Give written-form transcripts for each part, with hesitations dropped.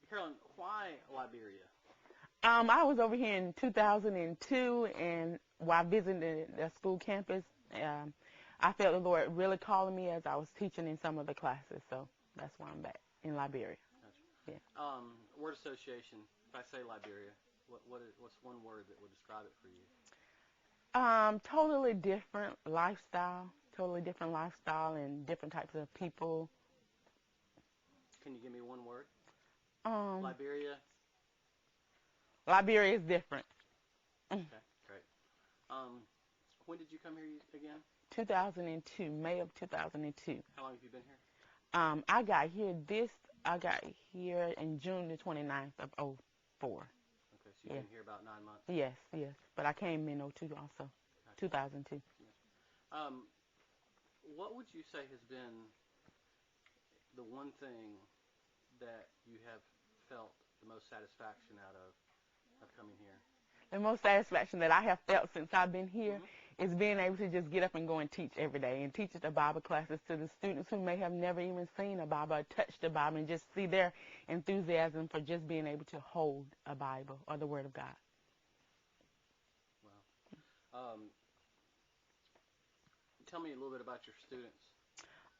Carolyn, why Liberia? I was over here in 2002, and while visiting the school campus, I felt the Lord really calling me as I was teaching in some of the classes. So that's why I'm back in Liberia. Gotcha. Yeah. Word association. If I say Liberia, what's one word that would describe it for you? Totally different lifestyle. Totally different lifestyle and different types of people. Can you give me one word? Liberia Liberia. is different. Okay, great. When did you come here again? 2002, May of 2002. How long have you been here? I got here in June the 29th of 04. Okay, so you've been here about 9 months. Yes. But I came in 02 also, Gotcha. 2002. Yeah. What would you say has been the one thing that you have felt the most satisfaction out of coming here? The most satisfaction that I have felt since I've been here Mm-hmm. is being able to just get up and go and teach every day and teach the Bible classes to the students who may have never even seen a Bible or touched the Bible, and just see their enthusiasm for just being able to hold a Bible or the Word of God. Wow. Tell me a little bit about your students.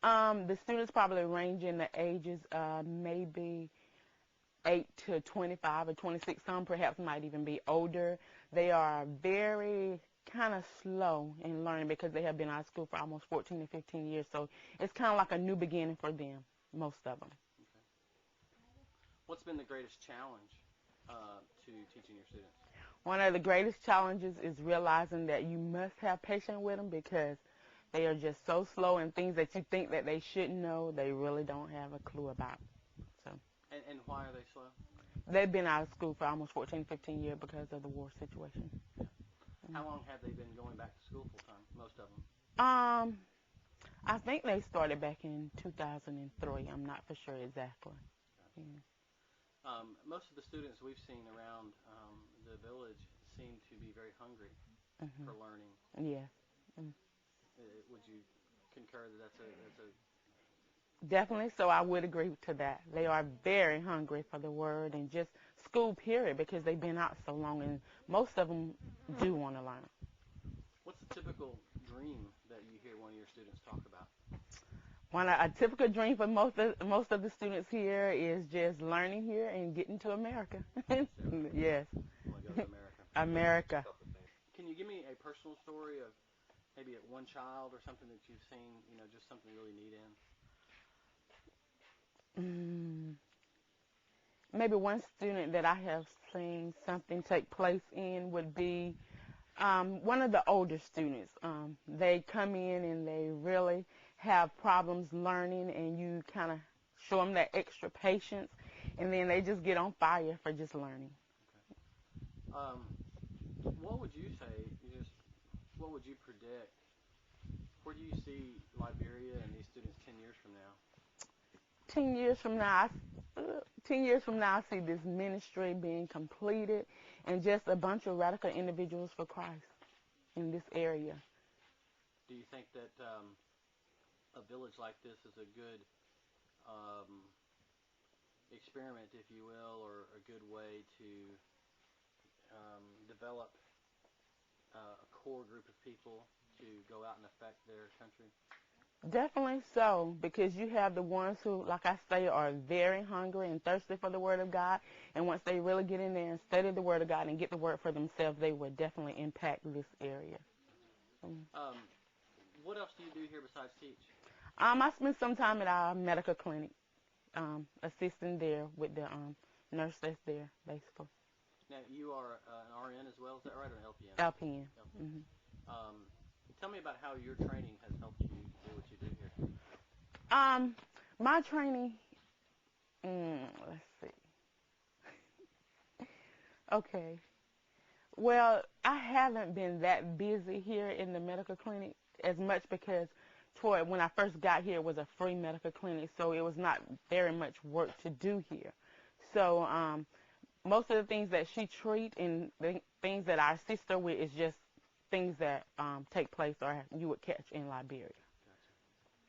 The students probably range in the ages maybe 8 to 25 or 26. Some perhaps might even be older. They are very kind of slow in learning because they have been out of school for almost 14 to 15 years. So it's kind of like a new beginning for them, most of them. Okay. What's been the greatest challenge to teaching your students? One of the greatest challenges is realizing that you must have patience with them because they are just so slow, and things that you think that they should know, they really don't have a clue about. So. And why are they slow? They've been out of school for almost 14, 15 years because of the war situation. Yeah. How long have they been going back to school full time, most of them? I think they started back in 2003. I'm not for sure exactly. Gotcha. Yeah. Most of the students we've seen around the village seem to be very hungry for learning. Yes. Would you concur that that's a Definitely, so I would agree to that. They are very hungry for the Word and just school, period, because they've been out so long, and most of them do want to learn. What's a typical dream that you hear one of your students talk about? A typical dream for most of the students here is just learning here and getting to America. Yes. I want to go to America. America. Can you give me a personal story of maybe one child or something that you've seen, just something really neat in? Maybe one student that I have seen something take place in would be one of the older students. They come in and they really have problems learning, and you kind of show them that extra patience, and then they just get on fire for just learning. Okay. What would you say, what would you predict? Where do you see Liberia and these students 10 years from now? 10 years from now, I see this ministry being completed and just a bunch of radical individuals for Christ in this area. Do you think that a village like this is a good experiment, if you will, or a good way to develop a core group of people to go out and affect their country? Definitely so, because you have the ones who, like I say, are very hungry and thirsty for the Word of God, and once they really get in there and study the Word of God and get the Word for themselves, they will definitely impact this area. What else do you do here besides teach? I spend some time at our medical clinic, assisting there with the nurse that's there, basically. Now, you are an RN as well, is that right, or an LPN? LPN. Tell me about how your training has helped you do what you do here. My training, let's see. Okay. Well, I haven't been that busy here in the medical clinic as much because when I first got here, it was a free medical clinic, so it was not very much work to do here. So most of the things that she treats and the things that I assist her with is just things that take place or you would catch in Liberia.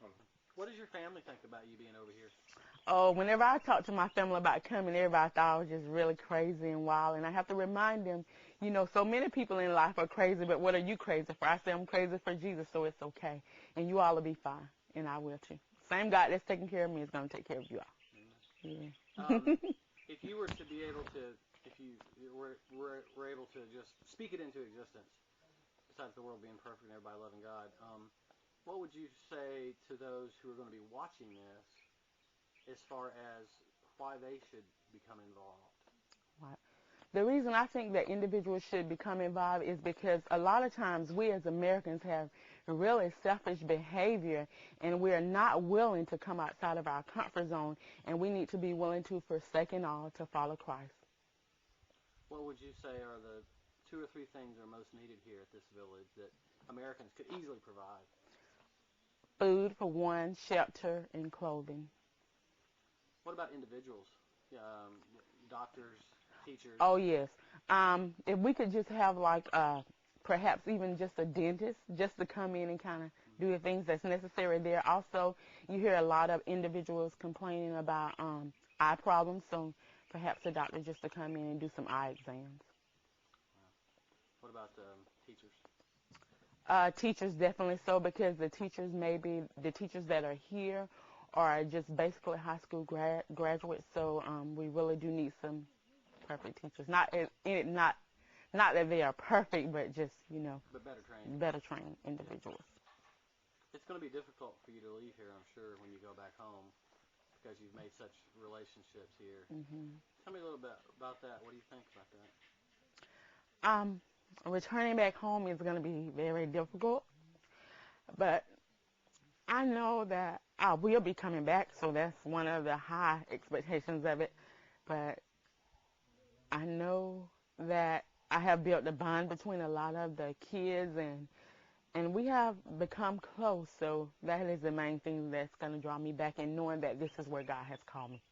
Gotcha. What does your family think about you being over here? Oh, whenever I talk to my family about coming, everybody thought I was just really crazy and wild. And I have to remind them, so many people in life are crazy, but what are you crazy for? I say I'm crazy for Jesus, so it's okay. And you all will be fine, and I will too. Same God that's taking care of me is going to take care of you all. Yeah. If you were to be able to, if you were able to just speak it into existence, besides the world being perfect and everybody loving God, what would you say to those who are going to be watching this as far as why they should become involved? Right. The reason I think that individuals should become involved is because a lot of times we as Americans have really selfish behavior, and we're not willing to come outside of our comfort zone, and we need to be willing to forsake it all to follow Christ. What would you say are the 2 or 3 things that are most needed here at this village that Americans could easily provide? Food, for one, shelter, and clothing. What about individuals? Doctors, teachers? Oh, yes. If we could just have perhaps even just a dentist just to come in and kind of do the things that's necessary there. Also, you hear a lot of individuals complaining about eye problems, so perhaps a doctor just to come in and do some eye exams. What about teachers? Teachers definitely so, because the teachers that are here are just basically high school graduates. So we really do need some perfect teachers. Not that they are perfect, but just But better trained individuals. It's going to be difficult for you to leave here, I'm sure, when you go back home, because you've made such relationships here. Mm-hmm. Tell me a little bit about that. What do you think about that? Returning back home is going to be very difficult, but I know that I will be coming back, so that's one of the high expectations of it. But I know that I have built a bond between a lot of the kids, and we have become close, so that is the main thing that's going to draw me back, and knowing that this is where God has called me.